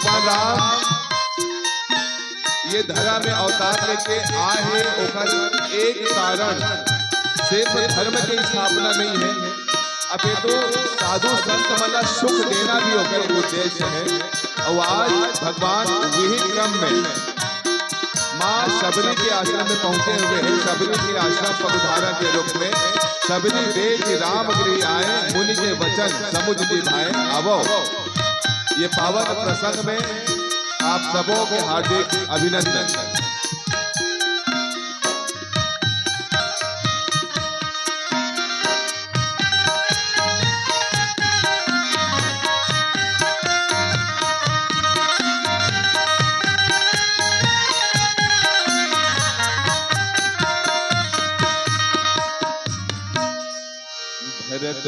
भगवान राम ये धरा में अवतार लेके आए हैं। ओकर एक कारण सिर्फ धर्म की स्थापना नहीं है, अबे तो साधु संत मला सुख देना भी ओकर उद्देश्य है। और आज भगवान विहित क्रम में माँ शबरी के आश्रम में पहुंचे हुए हैं। शबरी के आश्रम पगुधारा के रूप में शबरी देख राम गृह आए, मुनि के वचन समुझ निभाए आवो। ये पावन प्रसंग में आप सबों के हार्दिक अभिनंदन। भरत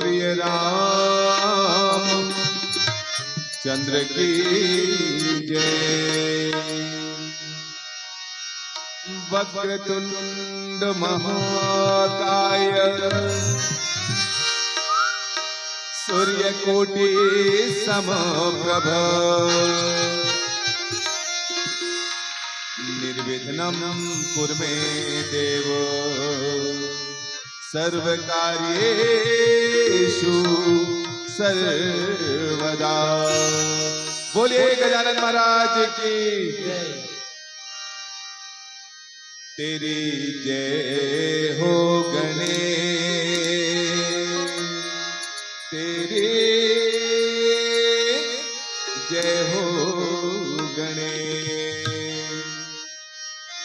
प्रिय राम चंद्र की जय। वक्रतुंड महाकाय सूर्यकोटि समप्रभ निर्विघ्नं कुरु मे देव सर्वकार्येषु सर्वदा। बोलिए गजानन महाराज की तेरी जय हो गणेश, तेरी जय हो गणेश,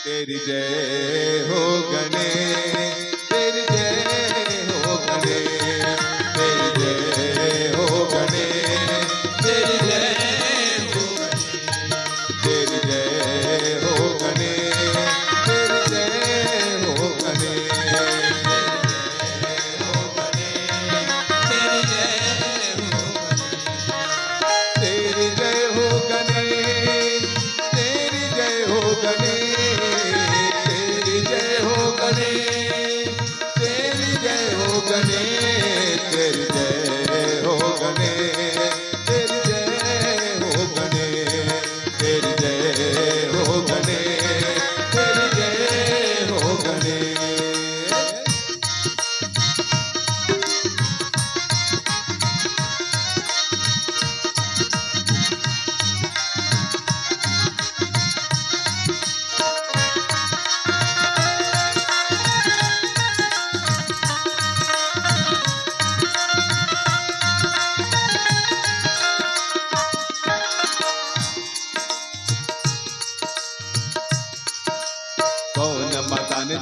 तेरी जय हो गणेश,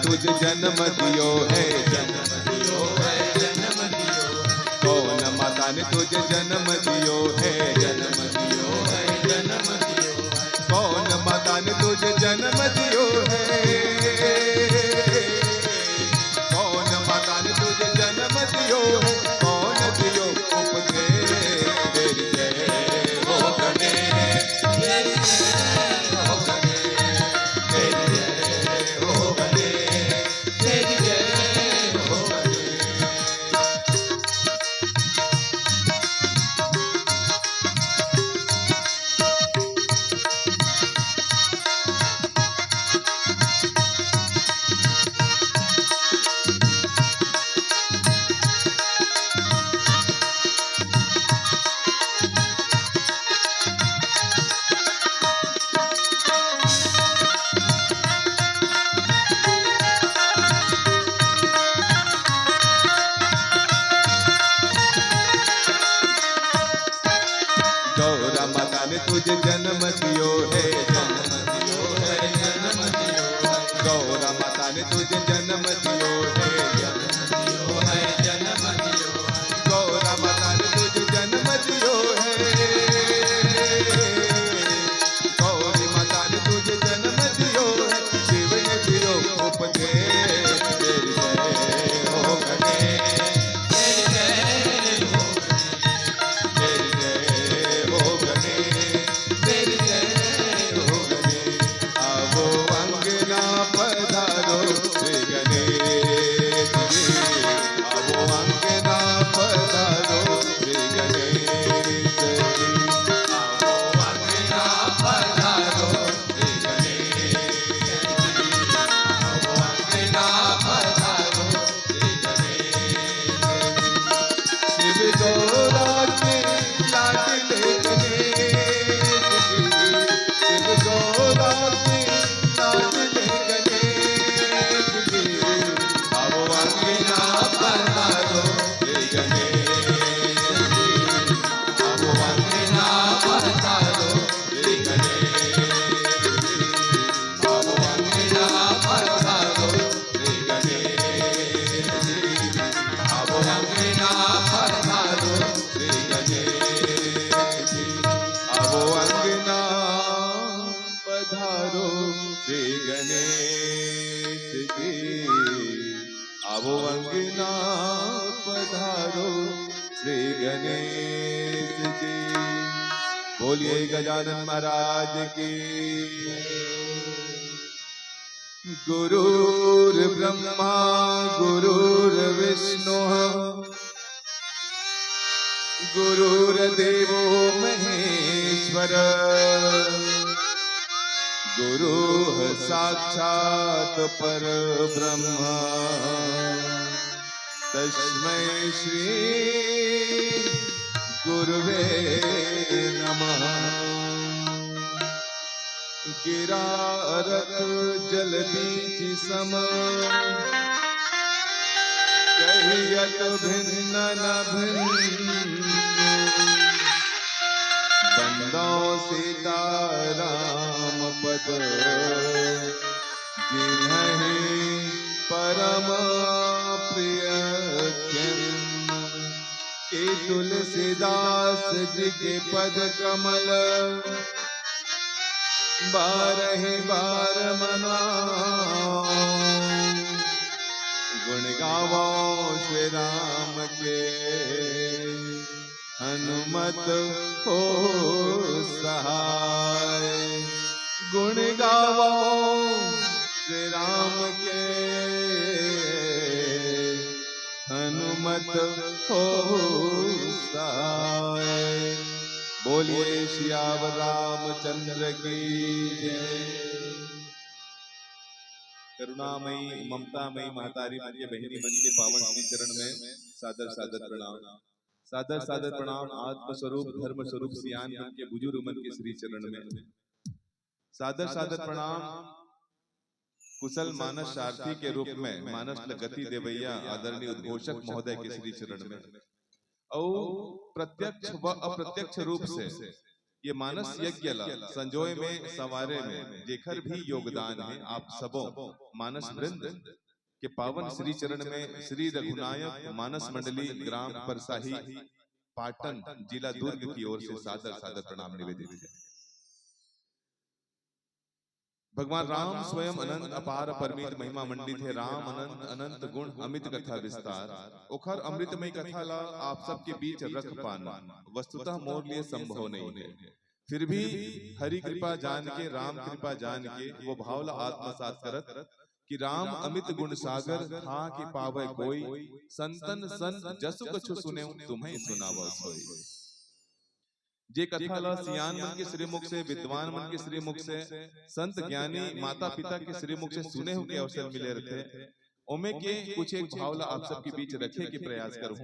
तुझे जन्म दियो है, जन्म दियो है, जन्म दियो है। कौन माता ने तुझे जन्म दियो है, जन्म दियो है, जन्म दियो है। कौन माता ने तुझे जन्म दियो है, कौन माता ने तुझे जन्म दियो है। कौन दियो उपदेश, तेरी जय हो गणेश, तेरी जय हो गणेश, तेरी जय हो गणेश। गौरा माता ने तुझे जन्म दियो है, जन्म दियो है, जन्म दियो है। गौरा माता ने तुझे जन्म दियो है, जन्म दियो है, जन्म दियो है। गौरा माता ने तुझे जन्म दियो है, गौरी माता ने तुझे जन्म दियो है। शिव ने दियो उपदेश, तेरी जय हो गणेश, तेरी जय हो गणेश, तेरी जय हो गणेश, तेरी जय हो गणेश। आवो अंगना पधारो श्री गणेश। श्री गणेश जी आवो अंगना पधारो श्री गणेश जी। बोलिए गजानन महाराज की। गुरुर्ब्रह्मा गुरुर्विष्णु गुरुर्देवो महेश्वर गुरुः साक्षात् परब्रह्म तस्मै श्री गुरुवे नमः। गिरारत जल बीच सम कहियत भिन्न न भिन्न बंदो सीताराम पद जिन्हि परम प्रिय के तुलसीदास जी के पद कमल बारहि बार मनाओ गुण गावो श्री राम के हनुमत हो सहाय। गुण गावो श्री राम के हनुमत हो सहाय। बोलिए सियावर रामचंद्र की जय। करुणामयी ममतामयी महतारी मन के बहिनी मन के पावन श्री चरण में सादर सादर प्रणाम। सादर सादर प्रणाम आत्म स्वरूप धर्म स्वरूप सियान मन के बुजुर्ग मन के श्री चरण में सादर सादर प्रणाम। कुशल मानस सारथी के रूप में मानस गति देवैया आदरणीय उद्घोषक महोदय के श्री चरण में और प्रत्यक्ष व अप्रत्यक्ष रूप से ये मानस यज्ञ संजोय में सवारे में जेखर भी योगदान है आप सबों मानस वृंद के पावन श्री चरण में श्री रघुनायक मानस मंडली ग्राम परसाही पाटन जिला दुर्ग की ओर से सादर सादर प्रणाम निवेदित है। भगवान राम स्वयं अनंत अपार परमित महिमा मंडित है। राम अनंत अनंत गुण अमित कथा विस्तार ओखर अमृतमय कथा ला आप सबके बीच रख पाना वस्तुतः मोर लिए संभव नहीं है। फिर भी हरि कृपा जान के राम कृपा जान के वो भाव ला आत्मसात करत कि राम अमित गुण सागर था कि पावे कोई संतन संत जसु कछु सुने तुम्हें सुनावा सोई। जे कथा ला सियान मन के श्रीमुख से विद्वान मन के श्रीमुख से संत ज्ञानी माता पिता के श्रीमुख से सुने हो के अवसर मिले रहते ओमे के कुछ एक भाव ला आप सबके बीच रखे के प्रयास करूं।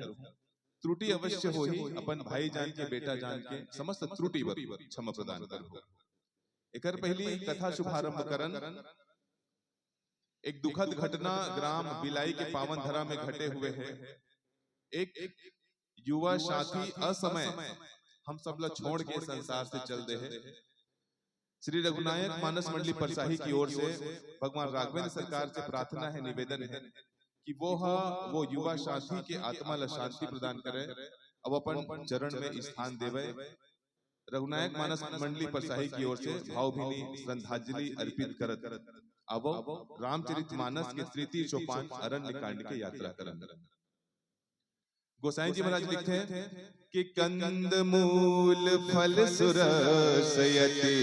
त्रुटि अवश्य हो ही अपन भाई जान के बेटा जान के समस्त त्रुटि वर क्षमा प्रदान करो। एकर पहली कथा शुभारंभ करन एक दुखद घटना ग्राम बिलाई के पावन धरा में घटे हुए है। एक युवा साथी असमय हम सब लोग छोड़ के संसार से चल दे है। श्री रघुनायक मानस मंडली परसाही की ओर से भगवान राघवेंद्र सरकार से प्रार्थना है निवेदन है कि वो युवा साथी के आत्मा ला शांति प्रदान करे अब अपन चरण में स्थान देवे। रघुनायक मानस मंडली परसाही की ओर से भावभीनी श्रद्धांजलि अर्पित करत अब रामचरित मानस के तृतीय सोपान अरण्य कांड की यात्रा करन। गोसाई जी महाराज लिखते हैं कि कंद मूल फल सुरसयति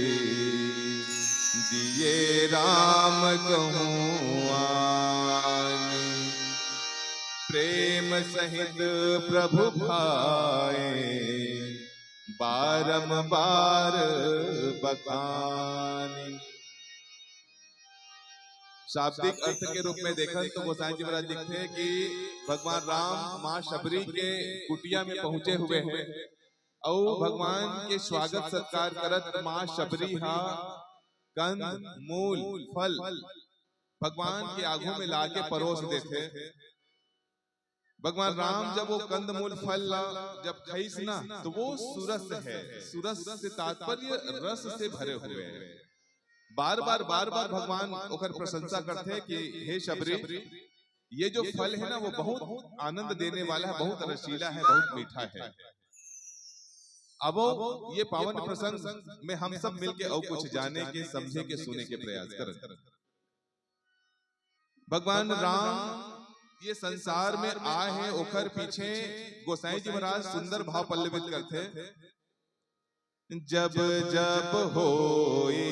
दिए राम कहूआनि प्रेम सहित प्रभु भाए बारंबार बखानी। शाब्दिक अर्थ के रूप में देखा तो गोसाई जी महाराज लिखते हैं कि भगवान राम माँ शबरी के कुटिया में पहुंचे हुए हैं और भगवान के स्वागत सत्कार करत माँ शबरी हा कंद मूल फल भगवान के आगू में लाके परोस देते। भगवान राम जब वो कंद मूल फल जब खाइस ना तो वो सुरस है। सुरस से तात्पर्य रस से भरे हुए हैं। बार बार भगवान ओकर प्रशंसा करते हैं कि हे शबरी ये जो फल है ना वो बहुत आनंद देने वाला है, बहुत रसीला है, बहुत मीठा है। अब ये पावन प्रसंग में हम सब मिलके और कुछ जाने के, समझे के, सुने के प्रयास करें। भगवान राम ये संसार में आए हैं, ओखर पीछे गोसाई जी महाराज सुंदर भाव पल्लवित करते। जब जब होए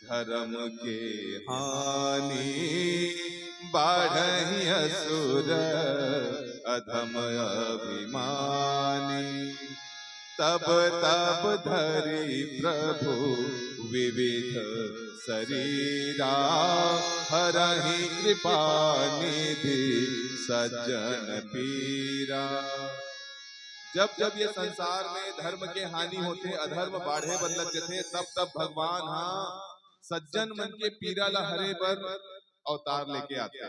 धर्म के हानि, बाढ़हि असुर अधम अभिमानी, तब तब धरि प्रभु विविध शरीरा, हरहि कृपा निधि सज्जन पीरा। जब जब ये संसार में धर्म के हानि होते, अधर्म बाढ़े बन लगते थे, तब तब भगवान सज्जन मन के पीरा ला हरे बर अवतार लेके आते।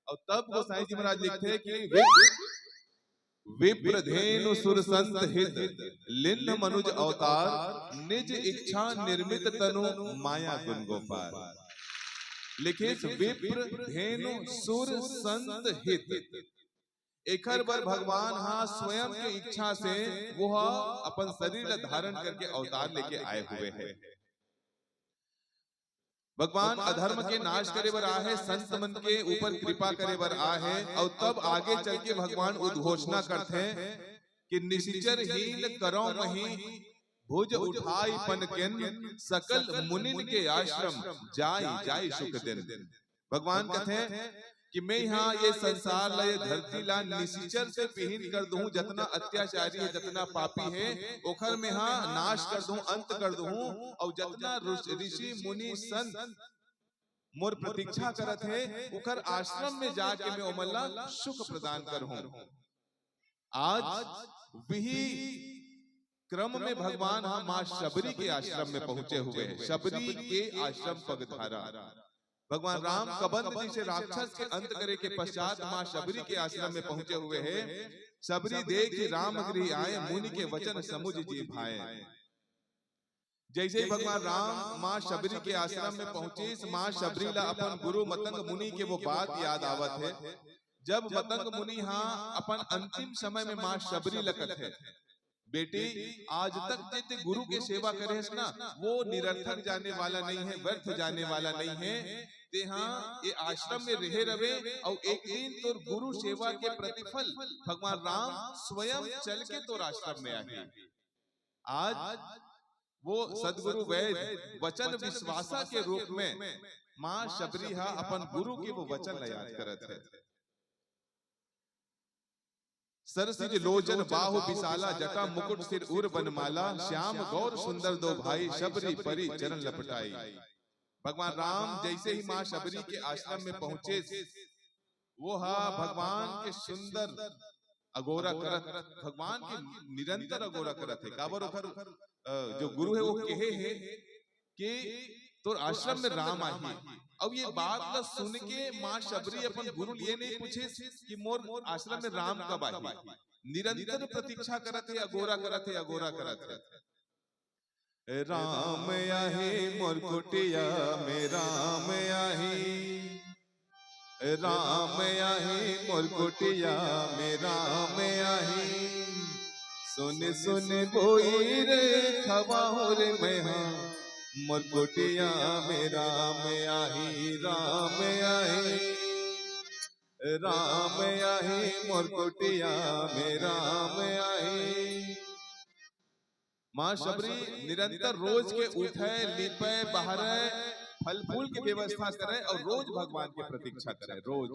और तब गोसाई जी महाराज लिखते कि विप्रधेनु सुर संत हित, लिन्न मनुज अवतार, निज इच्छा निर्मित तनु, माया गुण गोपाल। लिखे विप्रधेनु सुर संत हित, एकर बर भगवान स्वयं के इच्छा से वो अपन शरीर धारण करके अवतार लेके आए हुए हैं। भगवान अधर्म के नाश करे बर आहे, संत मन के ऊपर कृपा करे बर आहे। और तब आगे चल के भगवान उद्घोषणा करते हैं कि निशिचर हीन करो मही, भुज उठाई पनकेन, सकल मुनिन के आश्रम जाई जाई सुख दिन। भगवान कहते हैं कि मैं यहाँ ये संसार ला, ये धरती ला निशिचर से विहीन कर दूं। जितना अत्याचारी है, जितना पापी है, ओखर में नाश कर दूं, अंत कर दूं। और जितना ऋषि मुनि संत मोर प्रतीक्षा करत है, ओखर आश्रम में जाके मैं ओमला सुख प्रदान करूं। आज वही क्रम में भगवान माँ शबरी के आश्रम में पहुंचे हुए हैं। शबरी के आश्रम पगधारा भगवान राम कबंध जी से राक्षस के अंत करे के पश्चात माँ शबरी के आश्रम में पहुंचे हुए हैं। शबरी देख राम गृह आए, मुनि के वचन समुझ जी भाए। जैसे भगवान राम माँ शबरी के आश्रम में पहुंचे, माँ शबरी ला अपन गुरु मतंग मुनि के वो बात याद आवत है। जब मतंग मुनि अपन अंतिम समय में माँ शबरी लकत है, बेटी आज तक जितने गुरु के सेवा करे है ना, वो निरर्थक जाने वाला नहीं है, व्यर्थ जाने वाला नहीं है। ते ये आश्रम में रहे रवे, और एक दिन तोर गुरु सेवा के प्रतिफल भगवान राम स्वयं चल के तोर आश्रम में आए। आज वो सदगुरु वैद वचन विश्वासा के रूप में माँ शबरी अपन गुरु के वो वचन याद करत है। सरसिज लोचन बाहु विशाला, जटा मुकुट सिर उर बनमाला, श्याम गौर सुंदर दो भाई, शबरी परी चरण लपटाई। भगवान राम जैसे ही माँ शबरी के आश्रम में पहुंचे, वो भगवान के सुंदर अगोरा करत, भगवान के निरंतर अगोरा करत है। काबर जो गुरु है वो कहे है कि तो आश्रम में राम आई। अब ये बात ला सुन के माँ शबरी अपन गुरु ये नहीं पूछे कि मोर आश्रम में राम कब आई, निरंतर प्रतीक्षा करत है, अगोरा करत है, अगोरा करत है। राम आही मोर कुटिया में, राम आही, राम आही मोर कुटिया में, राम आही। सुन सुन बोई रे खवाओ रे मैं, मोर कुटिया में राम आही, राम आही, राम आही मोर कुटिया में, राम आही। माँ शबरी निरंतर रोज के उठे, लिपे, बहरे, फल फूल की व्यवस्था करे और रोज भगवान की प्रतीक्षा करे। रोज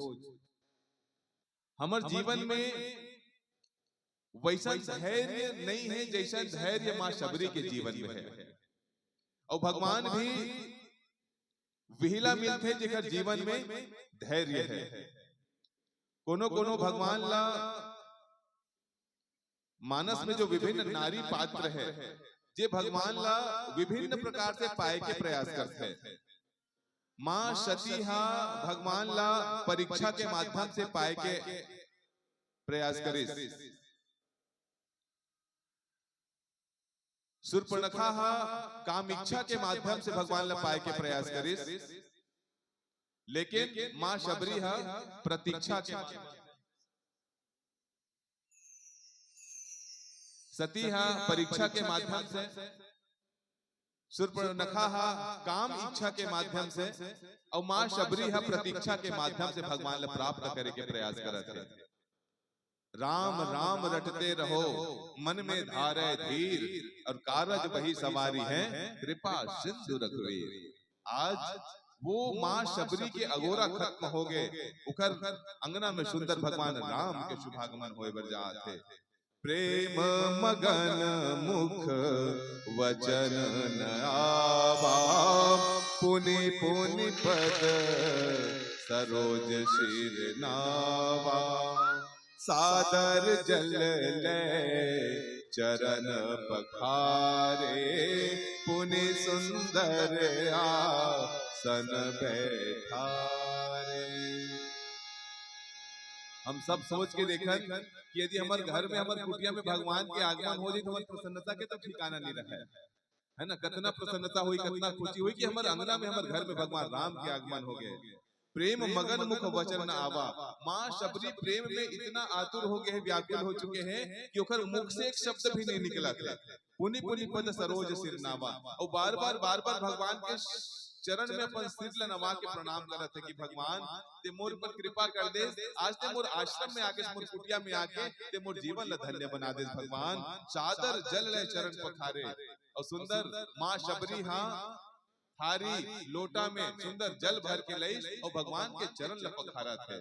हमारे जीवन में वैसा धैर्य नहीं है जैसा धैर्य माँ शबरी के जीवन में है। और भगवान भी विहिला मिलते जेकर जीवन में धैर्य है। कोनो कोनो भगवान ला मानस में जो विभिन्न नारी पात्र है, जे भगवान ला विभिन्न प्रकार से पाए के प्रयास करते हैं। माँ सती भगवान ला परीक्षा के माध्यम से पाए के प्रयास करे। शूर्पणखा काम इच्छा के माध्यम से भगवान ला पाए के प्रयास करे, लेकिन माँ शबरी प्रतीक्षा के सती हा परीक्षा के माध्यम से, सूर्पनखा हा काम इच्छा के माध्यम से, और मां शबरी हा प्रतीक्षा के माध्यम से भगवान ला प्राप्त करे के प्रयास करत है। राम राम रटते रहो मन में धारे धीर, और कारज वही सवारी है कृपा सिंधु रघुवीर। आज वो मां शबरी के अगोरा खत्म हो गए, उखर अंगना में सुंदर भगवान राम के शुभागमन होए बर जात है। प्रेम मगन मुख वचन न आवा, पुनि पुनि पद सरोज शिर नावा। सादर जल ले चरण पखारे, पुनि सुंदर आसन बैठारे। हम सब सोच के देखन कि यदि हमारे घर में, हमारे कुटिया में भगवान के आगमन हो जाए तो हमारी प्रसन्नता के तो ठिकाना नहीं रहे है ना। कितना प्रसन्नता हुई, कितना खुशी हुई कि हमारे अंगना में, हमारे घर में भगवान राम के आगमन हो गए। प्रेम मगन मुख वचन न आवा। मां शबरी प्रेम में इतना आतुर हो गए हैं, व्याकुल हो चुके हैं कि उखर मुख से एक शब्द भी नहीं निकला था। पुनि पुनि पद सरोज सिर नावा, और बार बार भगवान के चरण में अपन सिर ला नवा के प्रणाम करत है कि भगवान ते मोर पर कृपा कर दे, आज ते मोर आश्रम में आके, मोर कुटिया में आके ते मोर जीवन ला धन्य बना दे भगवान। सादर जल ले चरण पखारे, और सुंदर मां शबरी हा थारी लोटा में सुंदर जल भर के लई और भगवान के चरण ला पखारत है।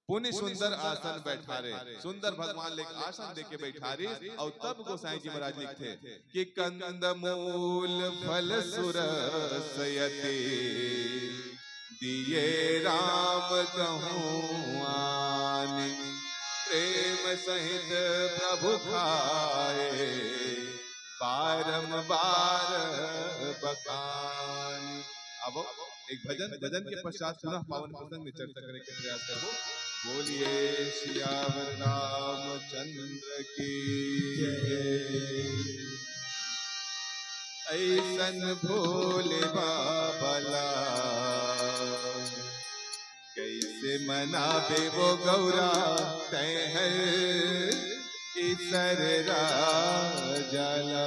पुनि सुंदर आसन बैठारे, सुंदर भगवान ले आसन देके बैठारे। और तब गोसाई जी महाराज लिखते कि कंद मूल फल सुरसयति, दिए राम कहूँ आनि। प्रेम सहित प्रभु खाए, बारंबार बखानी। अब एक भजन के पश्चात पुनः पावन प्रसंग में चर्चा करने के प्रयास करो। बोलिए सियावर रामचंद्र की जय। ऐसन भोले बाबला कैसे मनावे वो गौरा तैहर इसर राजला।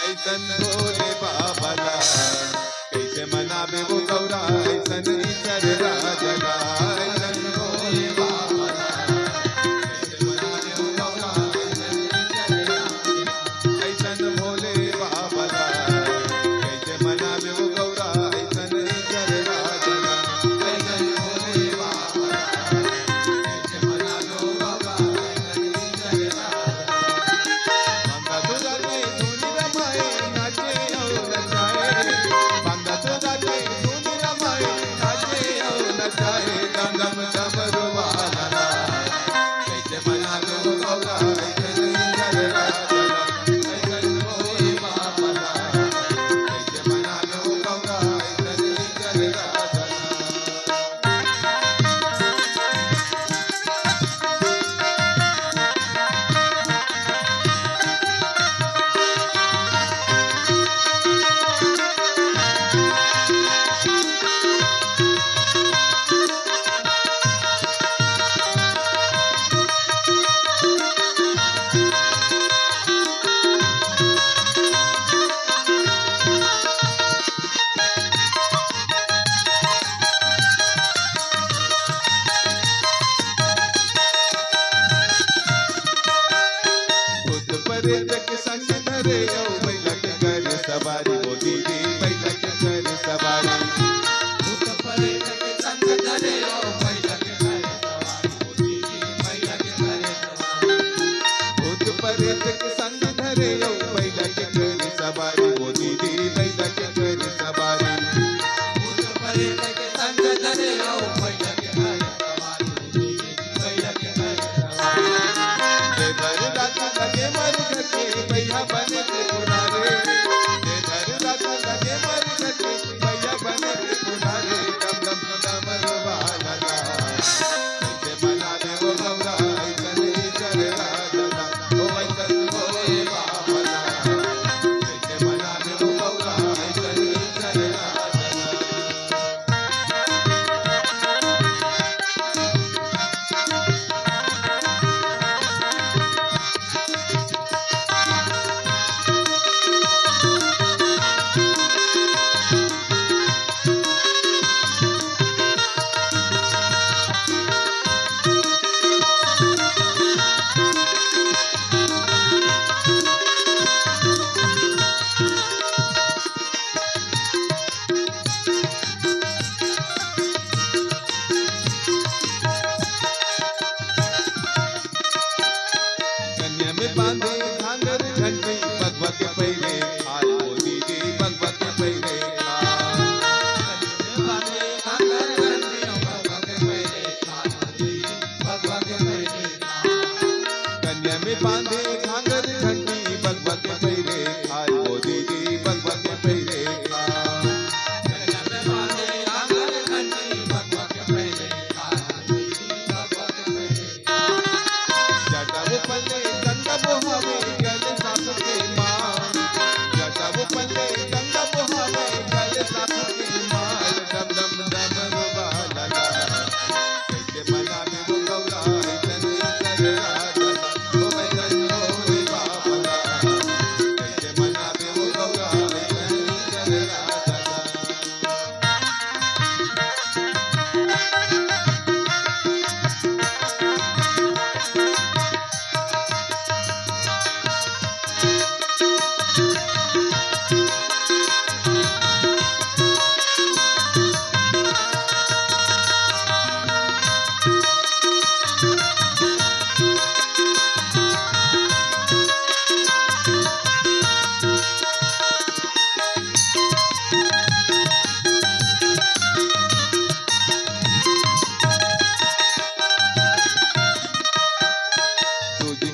ऐसन भोले बाबला कैसे मनावे वो गौरा, ऐसन इसर राजला। गौरा बांधे घांगर घंटी भगवा के पैरे हाल वो दीदी भगवा के पैरे कन्या में बांधे घांगर घंटी भगवा के पैरे हाल वो दीदी भगवा के पैरे जटाऊ पल्ले गंगा बोहावे गले सासु के माल जटाऊ पल्ले गंगा बोहावे गले सासु के माल डम डम डम रोबा लगा कैसे मना में वो गौरा इतन कर राजा ओ बैठन हो रे बाबा कैसे मना में वो गौरा इतन कर राजा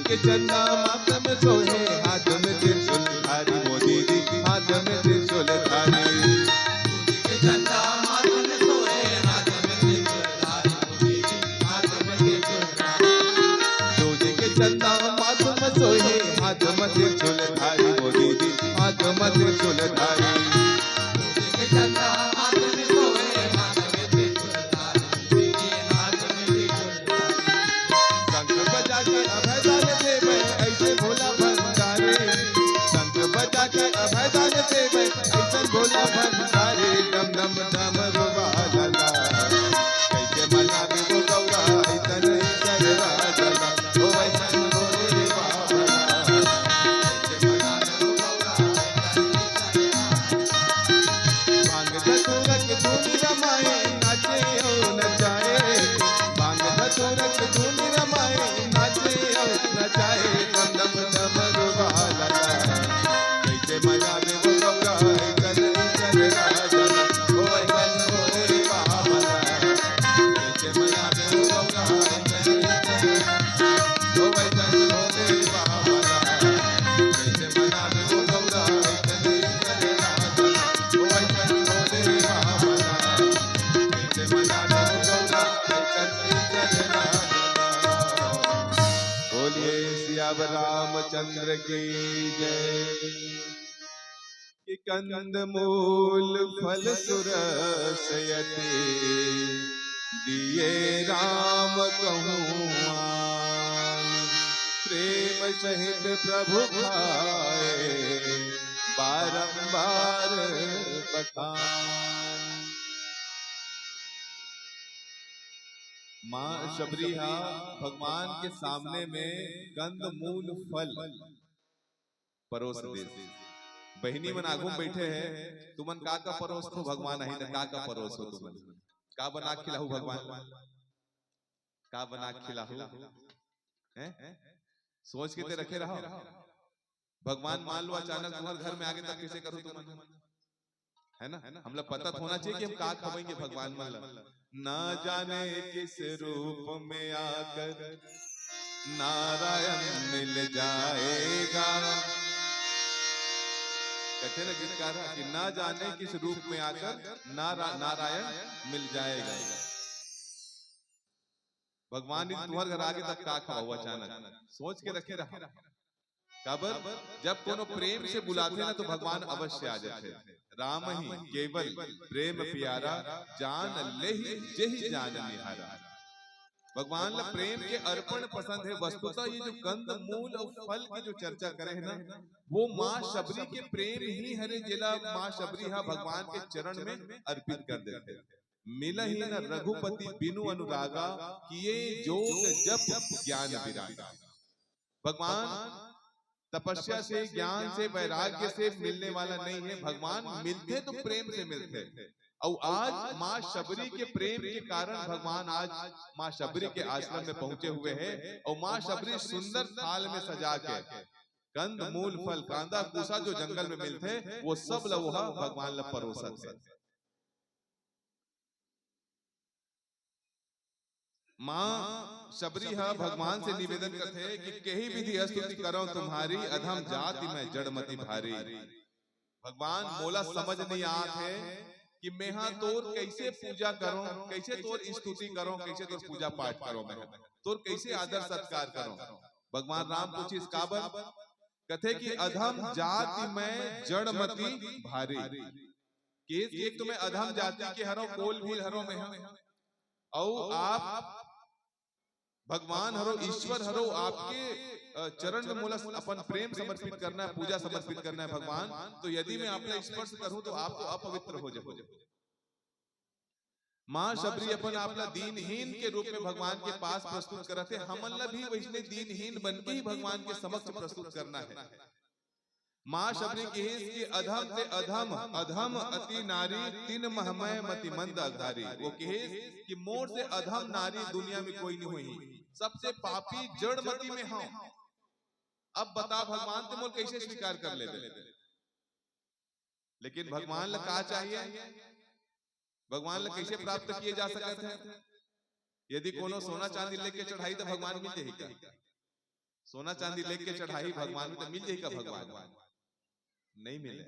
के चंदा माथ में सोहे हाथ में त्रिशूल धारी मोदी दी हाथ में त्रिशूल धारी के चंदा माथ में सोहे हाथ में त्रिशूल धारी मोदी दी हाथ में त्रिशूल धारी सूजी के चंदा माथ में सोहे हाथ में त्रिशूल धारी मोदी दी हाथ में त्रिशूल धारी के चंदा हाथ में सोहे हाथ में त्रिशूल धारी मोदी दी हाथ में त्रिशूल धारी शंख बजा के अभयदान देवे ऐसे भोला भंडारे शंख बजा के अभयदान देवे ऐसे भोला भंडारे डम डम डम रोबा लगा कैसे मना में वो गौरा इतन कर राजा ओ ऐसन भोले बाबा कैसे मना में वो गौरा भांग धतूरक धूनी रमाए नाचे ओ नचाए भांग धतूरक धूनी रमाए नाचे ओ नचाए डम डम डम रोबा लगा कैसे मना में वो गौरा इतन कर राजा ओ ऐसन भोले बाबा कैसे मना में वो गौरा इतन कर ओ ऐसन भोले बाबा कैसे मना में वो गौरा इतन कर राजा ओ ऐसन भोले बाबा कैसे मना में वो गौरा इतन कर राजा बोलिए सियावर रामचंद्र की जय कि कंद मूल फल सुरसयते दिए राम कहूँ प्रेम सहित प्रभु भाए बारंबार बखान माँ शबरीहा भगवान के सामने में कंद मूल फल परोस दे बहिनी मन आगू में बैठे हैं तुमन का परोस हो भगवान नहीं तो का परोस हो तुमन का बना खिलाहू भगवान का बना खिलाहू हैं सोच के ते रखे रहो भगवान मान लो अचानक तुम्हारे घर में आगे तब कैसे करो तुमन है ना हम लोग पता होना चाहिए कि हम का खवाएंगे भगवान मान ना जाने किस रूप में आकर नारायण मिल जाएगा कहते ना गीतकार कि ना जाने किस रूप में आकर नारायण मिल जाएगा भगवान तुम्हारे घर आगे तब का खाओ अचानक सोच के रखे रहा कबर जब कोनो प्रेम से बुलाते ना तो भगवान अवश्य आ जाते राम ही केवल प्रेम प्यारा जान ले जही जान निहारा भगवान ला प्रेम के अर्पण पसंद है वस्तुतः ये जो कंद मूल और फल की जो चर्चा करे है ना वो माँ शबरी के प्रेम ही हरे जिला माँ शबरी हा भगवान के चरण में अर्पित कर देते मिला ही न रघुपति बिनु अनुरागा किए जोग जप ज्ञान विरागा भगवान तपस्या से ज्ञान से वैराग्य से मिलने वाला नहीं है भगवान मिलते तो प्रेम से मिलते और आज माँ शबरी के प्रेम के कारण भगवान आज माँ शबरी के आश्रम में पहुंचे हुए हैं और माँ शबरी सुंदर थाल में सजा के कंद मूल फल कांदा कूसा जो जंगल में मिलते वो सब लवहा भगवान ला परोसत है। माँ शबरी हा भगवान से निवेदन करते हैं कि कहीं विधि स्तुति करो तुम्हारी अधम जाति में जड़मति भारी। भगवान मोला समझ नहीं आत है कि मैं हाँ तोर कैसे पूजा करो, कैसे तोर स्तुति करो, कैसे तोर पूजा पाठ करो, मैं तोर कैसे आदर सत्कार करो। भगवान राम पूछिस काबर, कथे कि अधम जाति में जड़मति भारी। एक तो मैं अधम जाति के हरो, कोल भी हरो में और आप भगवान हरो, ईश्वर हरो, आपके चरण में मोला अपन प्रेम समर्पित करना है, पूजा समर्पित करना है भगवान। तो यदि मैं आपने स्पर्श करूं तो आप तो अपवित्र हो जाओ। माँ शबरी अपन आपला दीनहीन के रूप में भगवान के पास प्रस्तुत करते, हमन ला भी वैसे दीनहीन बन के ही भगवान के समक्ष प्रस्तुत करना है। माँ शबरी की अधम से अधम अधम अति नारी तीन महमय मति मंद अघारी। वो कहे कि मोर से अधम नारी दुनिया में कोई नहीं हुई, सबसे पापी जड़मती में हूं। अब बता भगवान तुम कैसे स्वीकार कर ले। लेकिन भगवान ला क्या चाहिए, भगवान ला कैसे प्राप्त किए जा सकते हैं। यदि कोनो सोना चांदी लेके चढ़ाई तो भगवान मिल जाएगा, सोना चांदी लेके चढ़ाई भगवान में तो मिल जाएगा, भगवान नहीं मिले।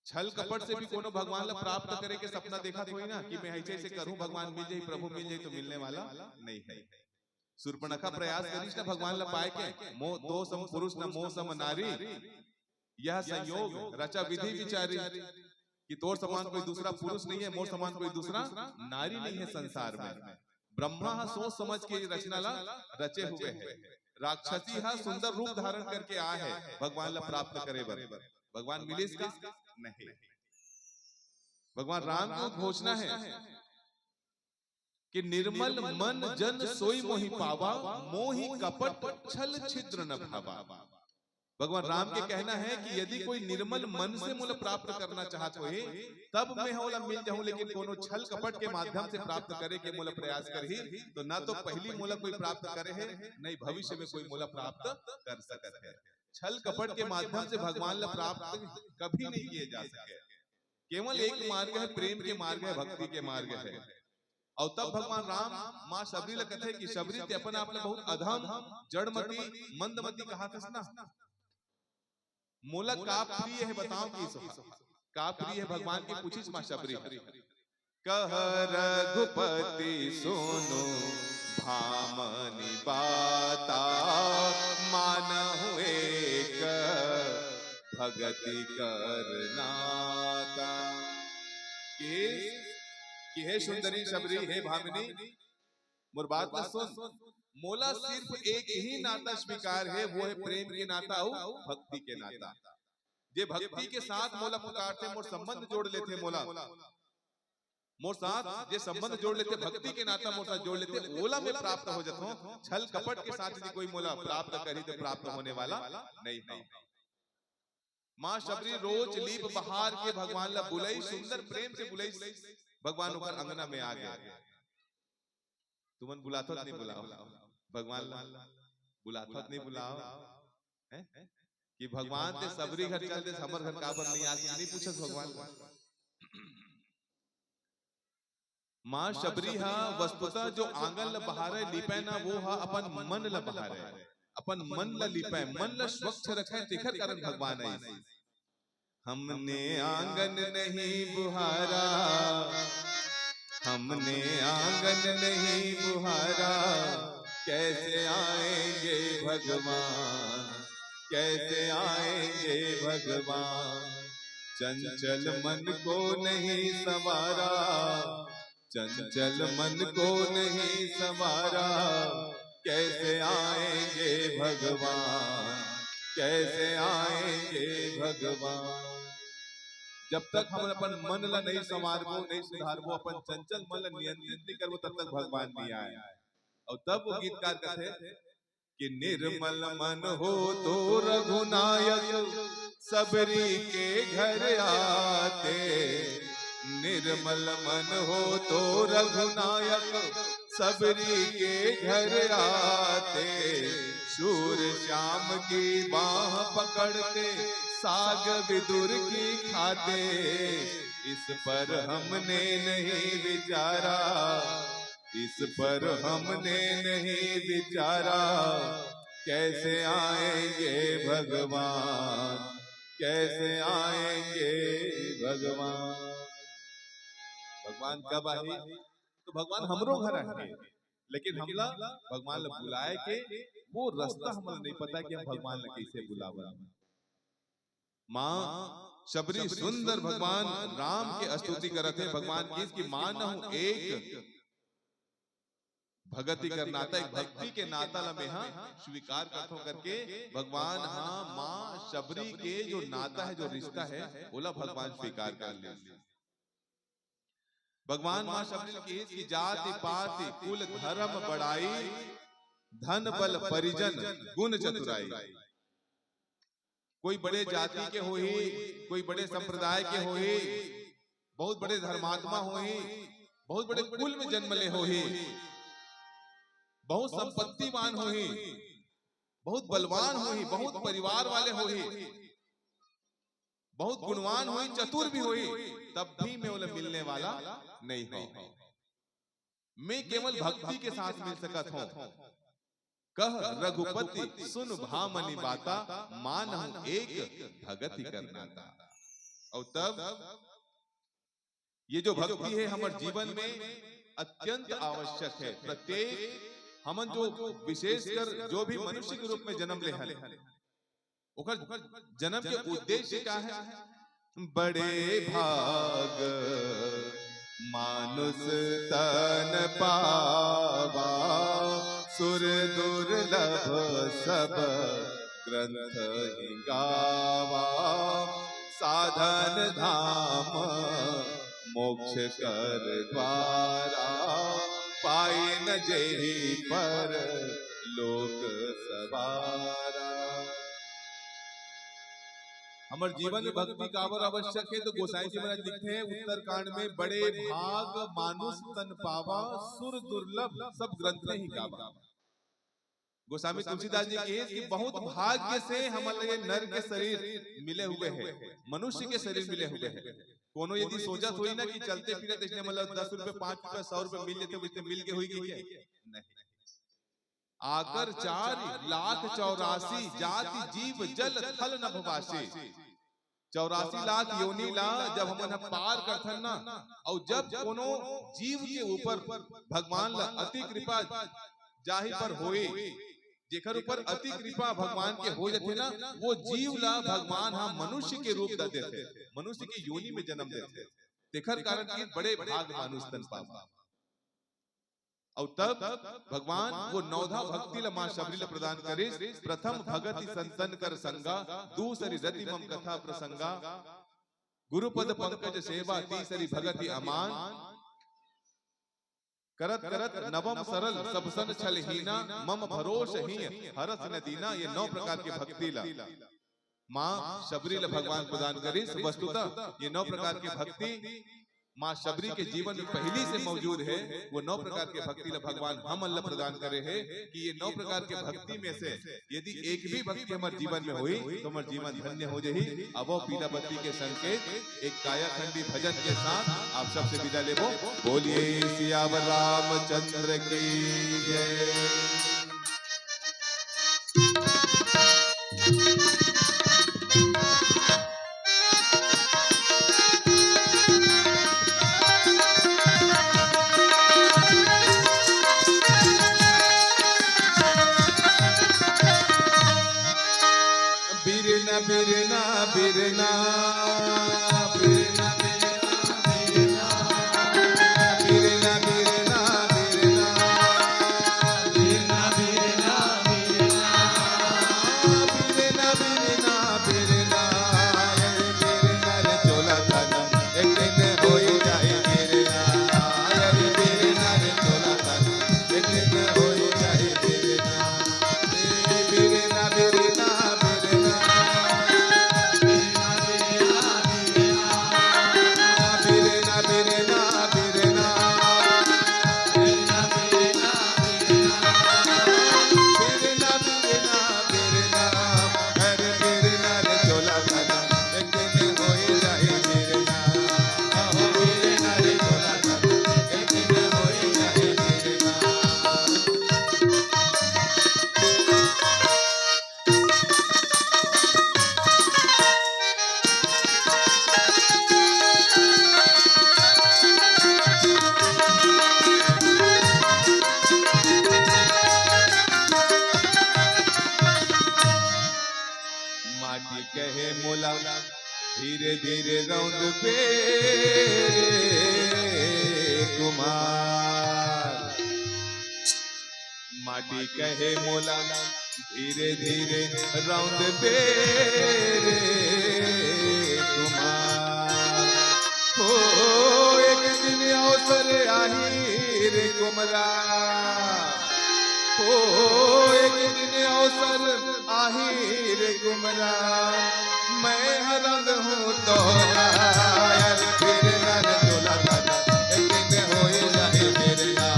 छल कपट से भी कोनो भगवान ला प्राप्त करे के सपना देखा थोड़ी ना कि मैं ऐसे ऐसे करूं भगवान मिल जाए, प्रभु मिल जाए, तो मिलने वाला नहीं है। शूर्पणखा प्रयास करीस ना भगवान ला पाए के, मोह दो सम पुरुष न मोह सम नारी, यह संयोग रचा विधि विचारी। कि तोर समान कोई दूसरा पुरुष नहीं है, मोर समान कोई दूसरा नारी नहीं है संसार में। ब्रह्मा सोच समझ के रचना ला रचे हुए है, राक्षसी हा सुंदर रूप धारण करके आए है भगवान ला प्राप्त करे बर। भगवान मिले इसका नहीं। भगवान राम की घोषणा है कि निर्मल मन जन सोई मोहि पावा, मोहि कपट छल छिद्र न भावा। भगवान राम के कहना है कि यदि कोई निर्मल मन से मूल प्राप्त करना चाहते हो तब मैं होला मिल जाऊं, लेकिन कोनो छल कपट के माध्यम से प्राप्त करे के मूल प्रयास करही तो ना तो पहली मूल कोई प्राप्त करे है, नहीं भविष्य में कोई मूल प्राप्त कर सकते है। छल कपट के माध्यम से भगवान ला प्राप्त कभी नहीं किए जा सके। केवल एक मार्ग है, प्रेम के मार्ग है, भक्ति के मार्ग है। और तब भगवान राम माँ शबरी ला कहते कि शबरी ते अपन आप बहुत अधम जड़मती मंदमती कहा था। मोला का प्रिय है बताओ कि का प्रिय है भगवान की पूछी माँ शबरी। कह रघुपति सुनो भामनी बाता, मानहु एक भगति करनाता। कि हे सुंदरी शबरी, हे भामिनी, मोर बात ना सुन। मोला सिर्फ एक ही नाता स्वीकार है, वो है प्रेम के नाता और भक्ति के नाता। जे भक्ति के साथ मोला पुकारते, मोर संबंध जोड़ लेते, मोला मोर साथ जे संबंध जोड़ लेते, भक्ति के नाता मोर साथ जोड़ लेते, ओला में प्राप्त हो जाता हूं। छल कपट के साथ यदि कोई मोला प्राप्त करी तो प्राप्त होने वाला नहीं है। माँ शबरी रोज लीप बहार के भगवान ला बुलाई, सुंदर प्रेम से बुलाई। भगवान ऊपर अंगना में आ गया। तुमन बुलाथो नहीं बुलाओ, भगवान बुलाथो नहीं बुलाओ है कि भगवान ते सबरी घर चलते, हमर घर काबर नहीं आती, नहीं पूछत भगवान। माँ शबरी हा वस्तुतः जो आंगन ला बहारे लिपे ना, वो हा अपन मन ला बहारे, अपन मन ला लिपे, मन ला स्वच्छ रखे, तेखर कारण भगवान है। हमने आंगन नहीं बुहारा, हमने आंगन नहीं बुहारा, कैसे आएंगे भगवान, कैसे आएंगे भगवान। चंचल मन को नहीं संवारा, चंचल मन को नहीं संवारा, कैसे आएंगे भगवान, कैसे आएंगे भगवान। जब तक हम अपन मन ला नहीं संवारबो, नहीं सुधारबो, अपन चंचल मन ला नियंत्रित नहीं करबो, तब तक भगवान नहीं आए। और तब वो गीतकार कहते कि निर्मल मन हो तो रघुनायक सबरी के घर आते, निर्मल मन हो तो रघुनायक सबरी के घर आते, शूर श्याम की बाह पकड़ते साग विदुर की खाते। इस पर हमने नहीं विचारा, इस पर हमने नहीं विचारा, कैसे आएंगे भगवान, कैसे आएंगे भगवान। भगवान कब आए? तो भगवान हमरो घर आए, लेकिन हमला भगवान ला बुलाए के वो रास्ता हमला नहीं पता कि हम भगवान ला कैसे बुलावा। माँ शबरी सुंदर भगवान राम के स्तुति करते हैं, भगवान की इसकी मां न हूं एक भगति कर नाता, एक भक्ति के नाता ला में हाँ स्वीकार करता करके भगवान हाँ माँ शबरी के जो नाता है, जो रिश्ता है, बोला भगवान स्वीकार कर ले। भगवान मां शबरी की जाति पाति कुल धर्म बड़ाई, धन बल परिजन गुण चतुराई। कोई बड़े जाति के हो ही, कोई बड़े संप्रदाय के हो ही, बहुत बड़े धर्मात्मा हो ही, बहुत बड़े कुल में जन्म ले हो ही, बहुत संपत्तिवान हो ही, बहुत बलवान हो ही, बहुत परिवार वाले हो ही, बहुत गुणवान हो, चतुर भी हो, तब भी मैं उन्हें मिलने वाला नहीं हो। मैं केवल भक्ति के साथ मिल सकता हूं। कह रघुपति सुन भामनी बाता, मान हूं एक भगति करना था। और तब ये जो भक्ति है हमारे जीवन में अत्यंत आवश्यक है। प्रत्येक हमन जो विशेषकर जो भी मनुष्य के रूप में जन्म ले हैं, जन्म के उद्देश्य क्या है? बड़े भाग मानुष तन पावा, सुर दुर्लभ सब ग्रंथ ही गावा, साधन धाम मोक्ष कर द्वारा, पाए न जेहि पर लोक सवारा। हमारे जीवन में भक्ति काबर आवश्यक है? तो गोसाई जी महाराज लिखते हैं उत्तर कांड में, बड़े भाग मानुष तन पावा, सुर दुर्लभ सब ग्रंथ ही गावा। गोस्वामी तुलसीदास जी कहे कि बहुत भाग्य से हमारे नर के शरीर मिले हुए हैं, मनुष्य के शरीर मिले हुए हैं। कोनो यदि सोचा थोड़ी ना कि चलते फिरते इसने मतलब 10 रुपए 5 रुपए 100 रुपए मिल जाते, उसने मिल के हुई क्या? नहीं। आकर 4,84,000 जाति जीव जल थल नभवासी, 84 लाख योनि ला जब हमन पार करथन ना, और जब कोनो जीव के ऊपर भगवान ला अति कृपा जाहि पर होए, जेकर ऊपर अति कृपा भगवान के हो जाते ना, वो जीव ला भगवान हाँ मनुष्य के रूप द देते, मनुष्य की योनि में जन्म देते। तेखर कारण की बड़े भाग मानुष तन पावा। और तब भगवान वो नौधा भक्ति ला मां शबरी ला प्रदान करे। प्रथम भगति संतन कर संगा, दूसरी रति मम कथा प्रसंगा, गुरुपद पंकज सेवा, तीसरी भगति अमान, करत करत नवम सरल सब सन छल हीना, मम भरोस ही हरस न दीना। ये 9 प्रकार की भक्ति ला मां शबरी ला भगवान प्रदान करी। वस्तुतः ये 9 प्रकार की भक्ति मां शबरी के जीवन में पहली से मौजूद है। वो 9 प्रकार के भक्ति ला भगवान हम अल्लाह प्रदान करे है कि ये 9 प्रकार के भक्ति में से यदि एक भी भक्ति हमारे जीवन में हुई तो हमारा जीवन धन्य हो जाही। अब वो पीला बत्ती के संकेत एक कायाखंडी भजन के साथ आप सबसे विदा लेबो। बोलिए सियावर रामचंद्र की जय। बिरना बिरना बिरना बिरना बिरना बिरना बिरना बिरना बिरना बिरना बिरना बिरना बिरना बिरना चोला थाना एक दिन हो जाए बिरना बिरना चोला थाना एक दिन हो जाए बिरना बिरना बिरना माटी कहे मोला धीरे धीरे रौंद पे कुमार। माटी कहे मोला धीरे धीरे रौंद पे कुमार। हो एक दिन अवसर आही रे कुमरा, हो एक दिन अवसर आही रे कुमरा। मैं हरंग हूँ तोरा यार फिर नर तोला दादा एक दिन होए जाए मेरे ना।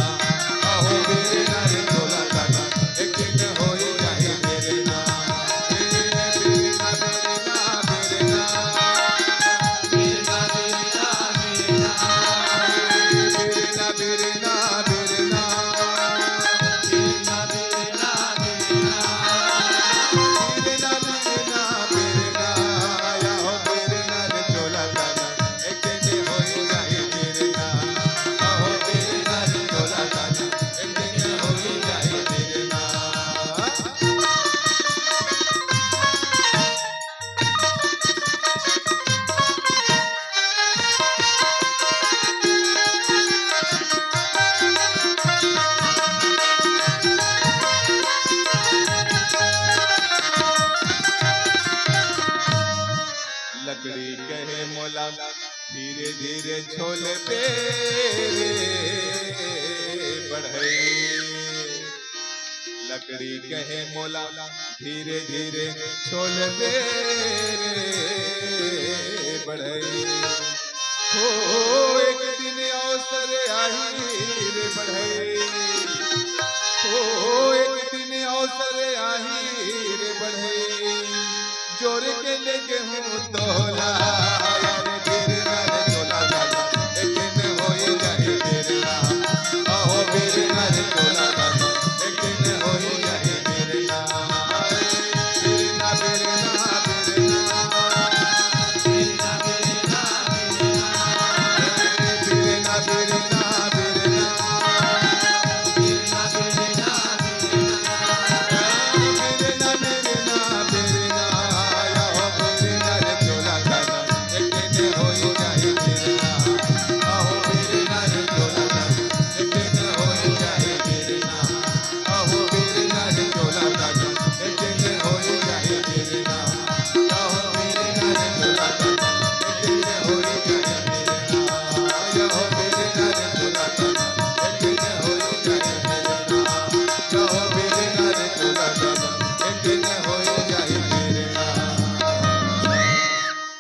आहो मेरे नर तोला दादा एक दिन होए जाए मेरे ना। मेरे ना मेरे ना मेरे ना मेरे ना मेरे ना मेरे ना मेरे ना मेरे ना मेरे ना लकड़ी कहे मोला धीरे धीरे छोल पे बढ़ई। लकड़ी कहे मोला धीरे धीरे छोल पे बढ़ई। हो एक दिन अवसर आही रे बढ़ई। हो एक दिन अवसर आही रे बढ़ई। जोर के लेके हूँ तोला यार फिर नर तोला दादा एक दिन होए जाए मेरे ना। आहो मेरे नर तोला दादा एक दिन होए जाए मेरे ना। मेरे ना मेरे ना मेरे ना मेरे ना मेरे ना मेरे ना मेरे ना मेरे ना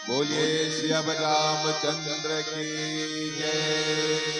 बोलिए श्री रामचंद्र की जय।